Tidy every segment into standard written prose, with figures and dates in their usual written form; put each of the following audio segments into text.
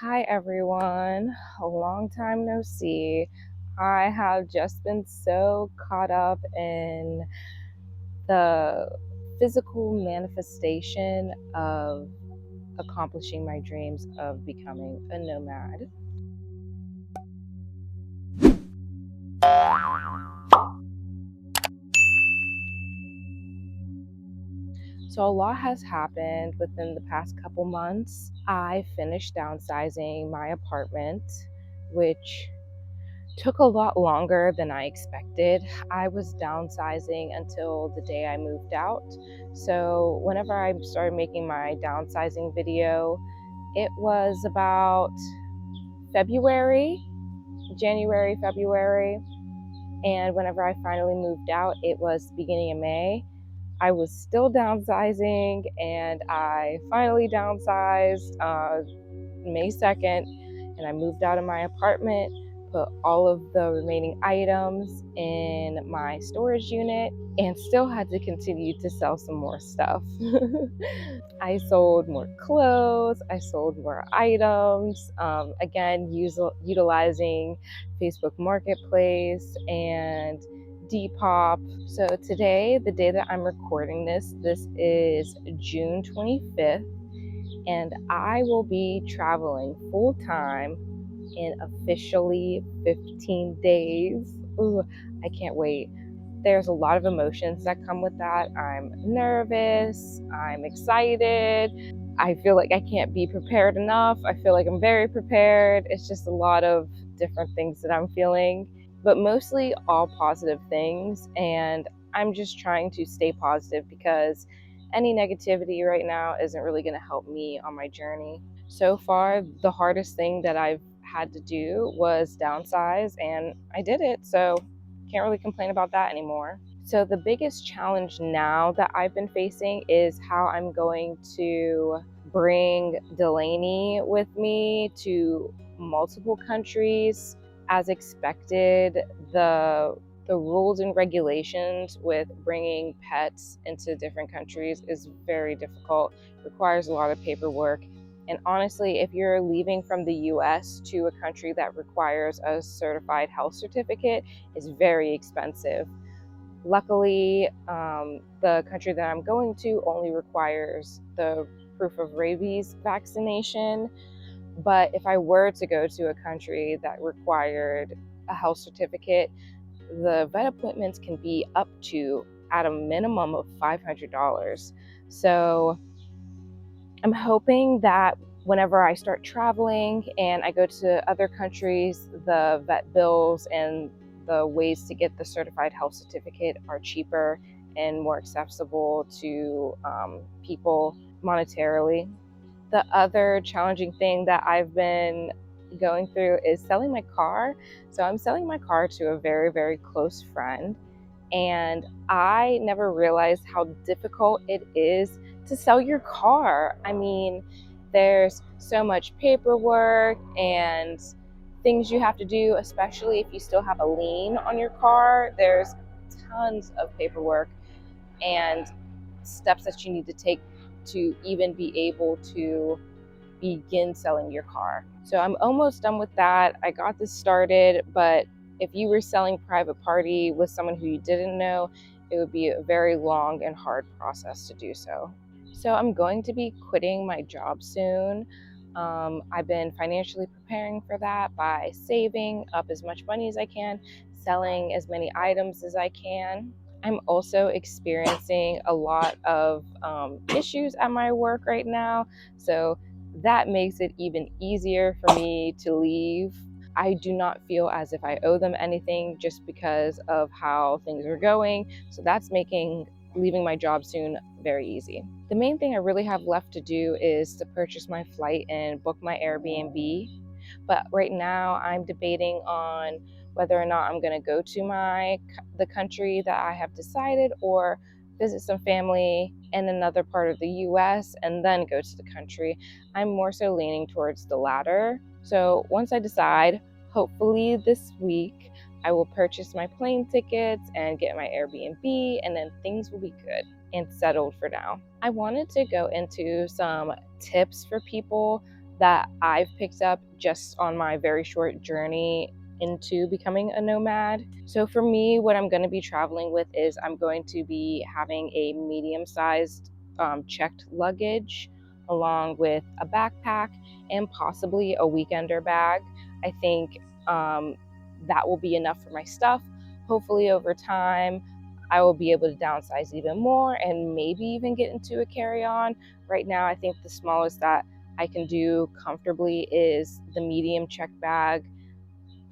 Hi everyone, a long time no see. I have just been so caught up in the physical manifestation of accomplishing my dreams of becoming a nomad. So, a lot has happened within the past couple months. I finished downsizing my apartment, which took a lot longer than I expected. I was downsizing until the day I moved out. So, whenever I started making my downsizing video, it was about February, January, February. And whenever I finally moved out, it was beginning of May. I was still downsizing, and I finally downsized May 2nd, and I moved out of my apartment, put all of the remaining items in my storage unit, and still had to continue to sell some more stuff. I sold more clothes, I sold more items, again, utilizing Facebook Marketplace and Depop. So today, the day that I'm recording this is June 25th, and I will be traveling full time in officially 15 days. Ooh, I can't wait. There's a lot of emotions that come with that. I'm nervous, I'm excited. I feel like I can't be prepared enough. I feel like I'm very prepared. It's just a lot of different things that I'm feeling, but mostly all positive things. And I'm just trying to stay positive because any negativity right now isn't really going to help me on my journey. So far, the hardest thing that I've had to do was downsize, and I did it. So can't really complain about that anymore. So the biggest challenge now that I've been facing is how I'm going to bring Delaney with me to multiple countries. As expected, the rules and regulations with bringing pets into different countries is very difficult, requires a lot of paperwork. And honestly, if you're leaving from the US to a country that requires a certified health certificate, it's very expensive. Luckily, the country that I'm going to only requires the proof of rabies vaccination. But if I were to go to a country that required a health certificate, the vet appointments can be up to at a minimum of $500. So I'm hoping that whenever I start traveling and I go to other countries, the vet bills and the ways to get the certified health certificate are cheaper and more accessible to people monetarily. The other challenging thing that I've been going through is selling my car. So I'm selling my car to a very, very close friend. And I never realized how difficult it is to sell your car. I mean, there's so much paperwork and things you have to do, especially if you still have a lien on your car. There's tons of paperwork and steps that you need to take to even be able to begin selling your car. So I'm almost done with that. I got this started, but if you were selling private party with someone who you didn't know, it would be a very long and hard process to do so. So I'm going to be quitting my job soon. I've been financially preparing for that by saving up as much money as I can, selling as many items as I can. I'm also experiencing a lot of issues at my work right now. So that makes it even easier for me to leave. I do not feel as if I owe them anything just because of how things are going. So that's making leaving my job soon very easy. The main thing I really have left to do is to purchase my flight and book my Airbnb. But right now I'm debating on whether or not I'm going to go to the country that I have decided, or visit some family in another part of the US and then go to the country. I'm more so leaning towards the latter. So once I decide, hopefully this week, I will purchase my plane tickets and get my Airbnb, and then things will be good and settled for now. I wanted to go into some tips for people that I've picked up just on my very short journey into becoming a nomad. So for me, what I'm going to be traveling with is I'm going to be having a medium-sized checked luggage along with a backpack and possibly a weekender bag. I think that will be enough for my stuff. Hopefully over time, I will be able to downsize even more and maybe even get into a carry-on. Right now, I think the smallest that I can do comfortably is the medium check bag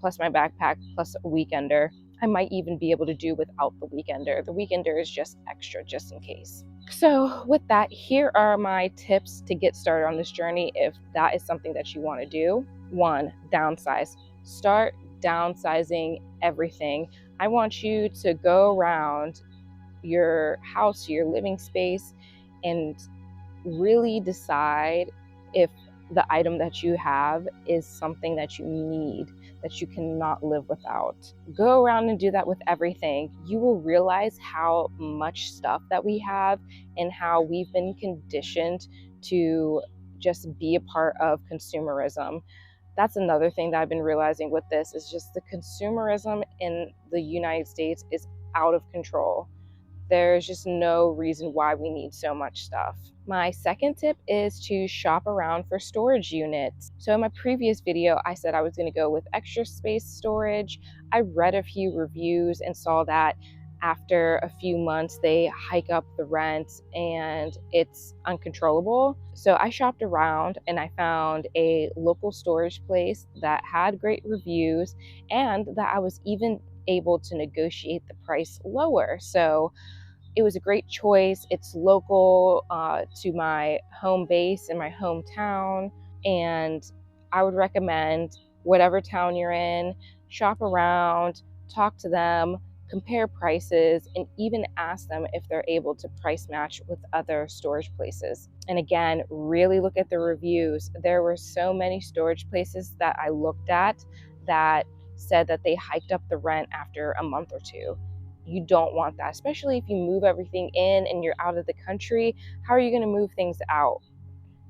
plus my backpack plus a weekender. I might even be able to do without the weekender. The weekender is just extra, just in case. So with that, here are my tips to get started on this journey if that is something that you want to do. 1, downsize. Start downsizing everything. I want you to go around your house, your living space, and really decide if the item that you have is something that you need, that you cannot live without. Go around and do that with everything. You will realize how much stuff that we have and how we've been conditioned to just be a part of consumerism. That's another thing that I've been realizing with this is just the consumerism in the United States is out of control. There's just no reason why we need so much stuff. My second tip is to shop around for storage units. So in my previous video, I said I was going to go with extra space storage. I read a few reviews and saw that after a few months, they hike up the rent and it's uncontrollable. So I shopped around and I found a local storage place that had great reviews and that I was even able to negotiate the price lower. So it was a great choice. It's local to my home base in my hometown. And I would recommend whatever town you're in, shop around, talk to them, compare prices, and even ask them if they're able to price match with other storage places. And again, really look at the reviews. There were so many storage places that I looked at that said that they hiked up the rent after a month or two. You don't want that, especially if you move everything in and you're out of the country. How are you going to move things out?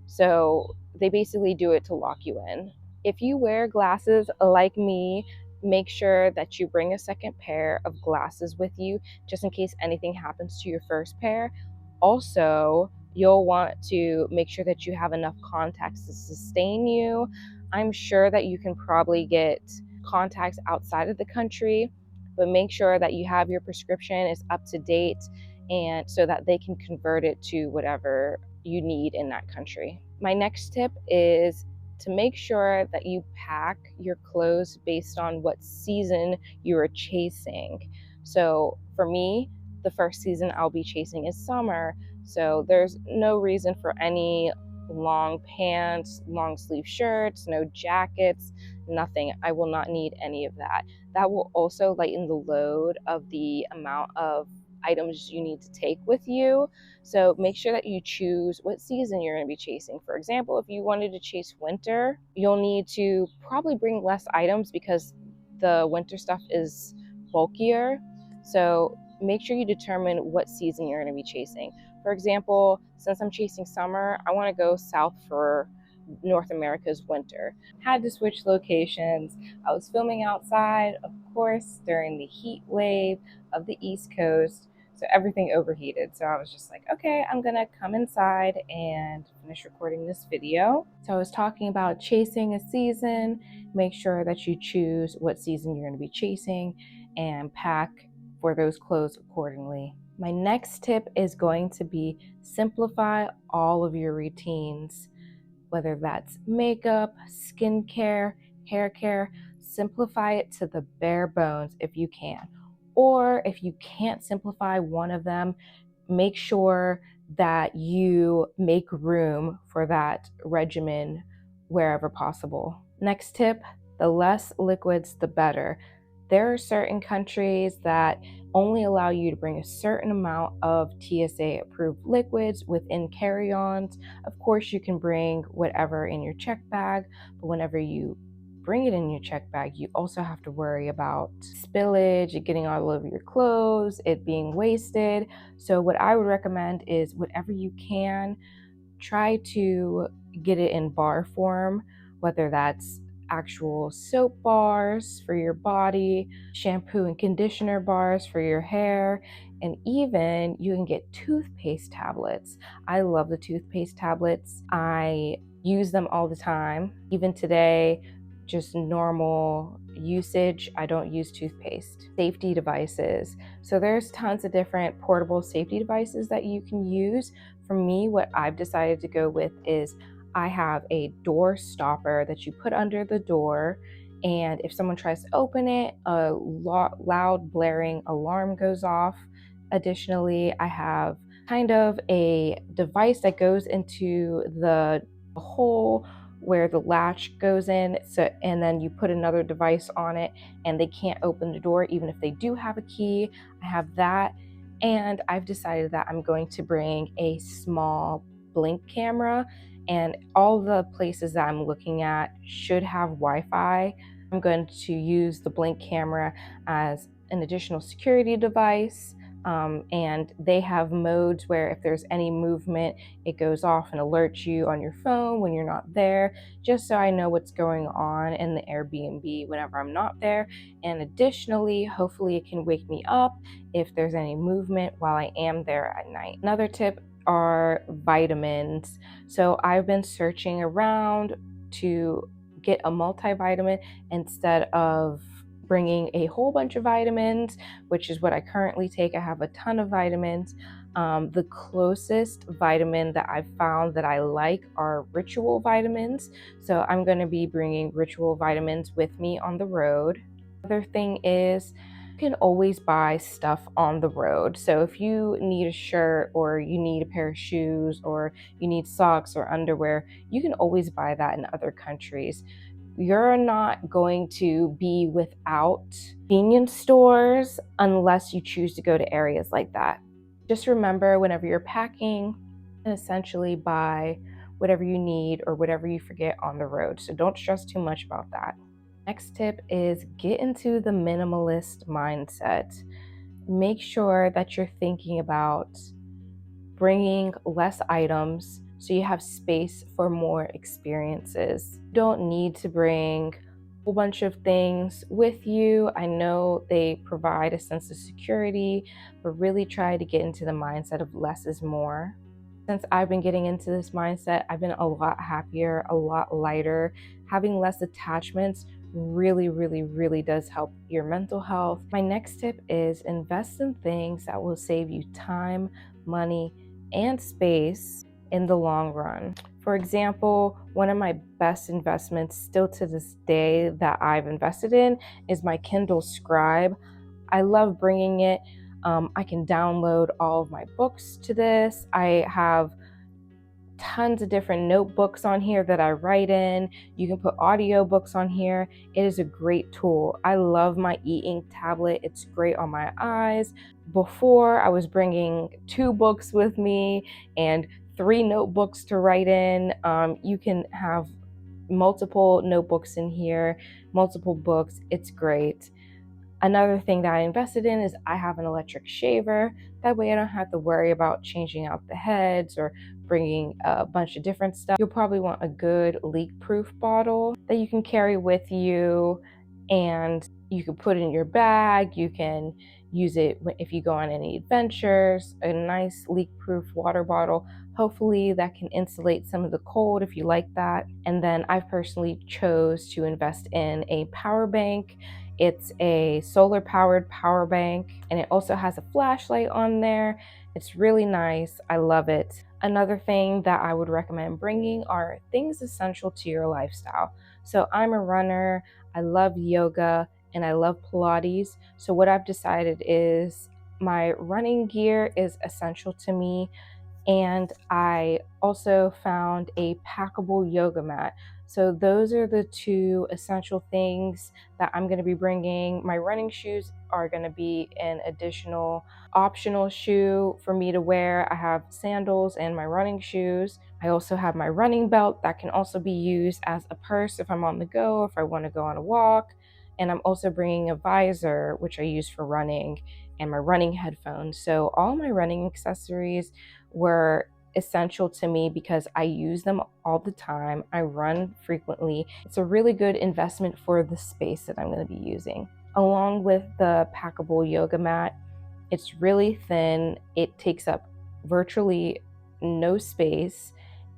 So they basically do it to lock you in. If you wear glasses like me, make sure that you bring a second pair of glasses with you just in case anything happens to your first pair. Also, you'll want to make sure that you have enough contacts to sustain you. I'm sure that you can probably get contacts outside of the country, but make sure that you have your prescription is up to date and so that they can convert it to whatever you need in that country. My next tip is to make sure that you pack your clothes based on what season you are chasing. So for me, the first season I'll be chasing is summer. So there's no reason for any long pants, long sleeve shirts, no jackets, nothing. I will not need any of that. That will also lighten the load of the amount of items you need to take with you. So make sure that you choose what season you're going to be chasing. For example, if you wanted to chase winter, you'll need to probably bring less items because the winter stuff is bulkier. So make sure you determine what season you're going to be chasing. For example, since I'm chasing summer, I want to go south for North America's winter. Had to switch locations. I was filming outside, of course, during the heat wave of the East Coast. So everything overheated. So I was just like, okay, I'm gonna come inside and finish recording this video. So I was talking about chasing a season. Make sure that you choose what season you're gonna be chasing and pack for those clothes accordingly. My next tip is going to be simplify all of your routines, whether that's makeup, skincare, hair care. Simplify it to the bare bones if you can. Or if you can't simplify one of them, make sure that you make room for that regimen wherever possible. Next tip, the less liquids, the better. There are certain countries that only allow you to bring a certain amount of TSA approved liquids within carry-ons. Of course, you can bring whatever in your check bag, but whenever you bring it in your check bag, you also have to worry about spillage, it getting all over your clothes, it being wasted. So what I would recommend is whatever you can, try to get it in bar form, whether that's actual soap bars for your body, shampoo and conditioner bars for your hair, and even you can get toothpaste tablets. I love the toothpaste tablets. I use them all the time. Even today, just normal usage, I don't use toothpaste. Safety devices. So there's tons of different portable safety devices that you can use. For me, what I've decided to go with is I have a door stopper that you put under the door, and if someone tries to open it, a loud blaring alarm goes off. Additionally, I have kind of a device that goes into the hole where the latch goes in, so and then you put another device on it and they can't open the door even if they do have a key. I have that, and I've decided that I'm going to bring a small blink camera, and all the places that I'm looking at should have Wi-Fi. I'm going to use the blink camera as an additional security device. And they have modes where if there's any movement, it goes off and alerts you on your phone when you're not there, just so I know what's going on in the Airbnb whenever I'm not there. And additionally, hopefully it can wake me up if there's any movement while I am there at night. Another tip are vitamins. So I've been searching around to get a multivitamin instead of bringing a whole bunch of vitamins, which is what I currently take. I have a ton of vitamins. The closest vitamin that I've found that I like are ritual vitamins. So I'm going to be bringing ritual vitamins with me on the road. Other thing is, you can always buy stuff on the road. So if you need a shirt or you need a pair of shoes or you need socks or underwear, you can always buy that in other countries. You're not going to be without convenience stores unless you choose to go to areas like that. Just remember, whenever you're packing, and essentially buy whatever you need or whatever you forget on the road. So don't stress too much about that. Next tip is get into the minimalist mindset. Make sure that you're thinking about bringing less items so you have space for more experiences. You don't need to bring a whole bunch of things with you. I know they provide a sense of security, but really try to get into the mindset of less is more. Since I've been getting into this mindset, I've been a lot happier, a lot lighter. Having less attachments really does help your mental health. My next tip is invest in things that will save you time, money, and space in the long run. For example, one of my best investments still to this day that I've invested in is my Kindle Scribe. I love bringing it. I can download all of my books to this. I have tons of different notebooks on here that I write in. You can put audiobooks on here. It is a great tool. I love my e-ink tablet. It's great on my eyes. Before, I was bringing 2 books with me and 3 notebooks to write in. You can have multiple notebooks in here, multiple books. It's great. Another thing that I invested in is I have an electric shaver. That way I don't have to worry about changing out the heads or bringing a bunch of different stuff. You'll probably want a good leak-proof bottle that you can carry with you, and you can put it in your bag. You can use it if you go on any adventures. A nice leak-proof water bottle. Hopefully that can insulate some of the cold if you like that. And then I personally chose to invest in a power bank. It's a solar powered power bank, and it also has a flashlight on there. It's really nice. I love it. Another thing that I would recommend bringing are things essential to your lifestyle. So I'm a runner, I love yoga, and I love Pilates. So what I've decided is my running gear is essential to me. And I also found a packable yoga mat. So those are the 2 essential things that I'm going to be bringing. My running shoes are going to be an additional optional shoe for me to wear. I have sandals and my running shoes. I also have my running belt that can also be used as a purse if I'm on the go, if I want to go on a walk. And I'm also bringing a visor, which I use for running, and my running headphones. So all my running accessories were essential to me because I use them all the time. I run frequently. It's a really good investment for the space that I'm going to be using. Along with the packable yoga mat, it's really thin. It takes up virtually no space,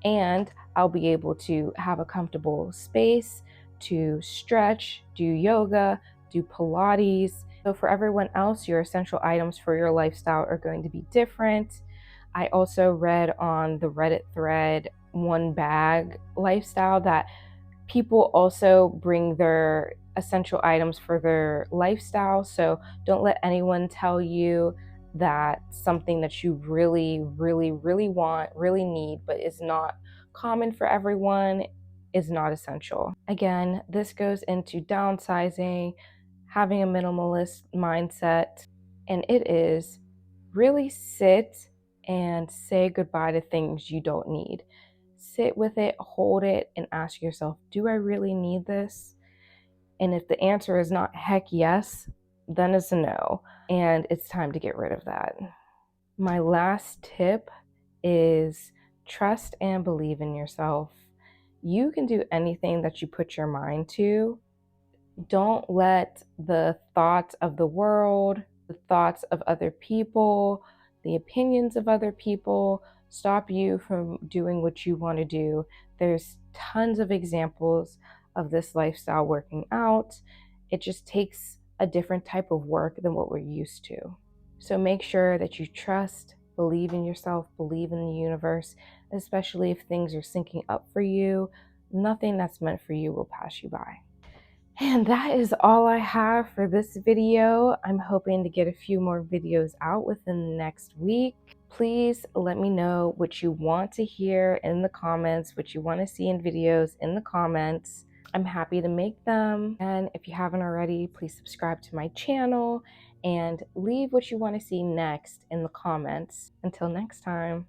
and I'll be able to have a comfortable space to stretch, do yoga, do Pilates. So for everyone else, your essential items for your lifestyle are going to be different. I also read on the Reddit thread one bag lifestyle that people also bring their essential items for their lifestyle. So don't let anyone tell you that something that you really, really, really want, really need, but is not common for everyone is not essential. Again, this goes into downsizing, having a minimalist mindset, and it is really sit and say goodbye to things you don't need. Sit with it, hold it, and ask yourself, do I really need this? And if the answer is not heck yes, then it's a no, and it's time to get rid of that. My last tip is trust and believe in yourself. You can do anything that you put your mind to. Don't let the thoughts of the world, the thoughts of other people, the opinions of other people stop you from doing what you want to do. There's tons of examples of this lifestyle working out. It just takes a different type of work than what we're used to. So make sure that you trust, believe in yourself, believe in the universe, especially if things are syncing up for you. Nothing that's meant for you will pass you by. And that is all I have for this video. I'm hoping to get a few more videos out within the next week. Please let me know what you want to hear in the comments, what you want to see in videos in the comments. I'm happy to make them. And if you haven't already, please subscribe to my channel and leave what you want to see next in the comments. Until next time.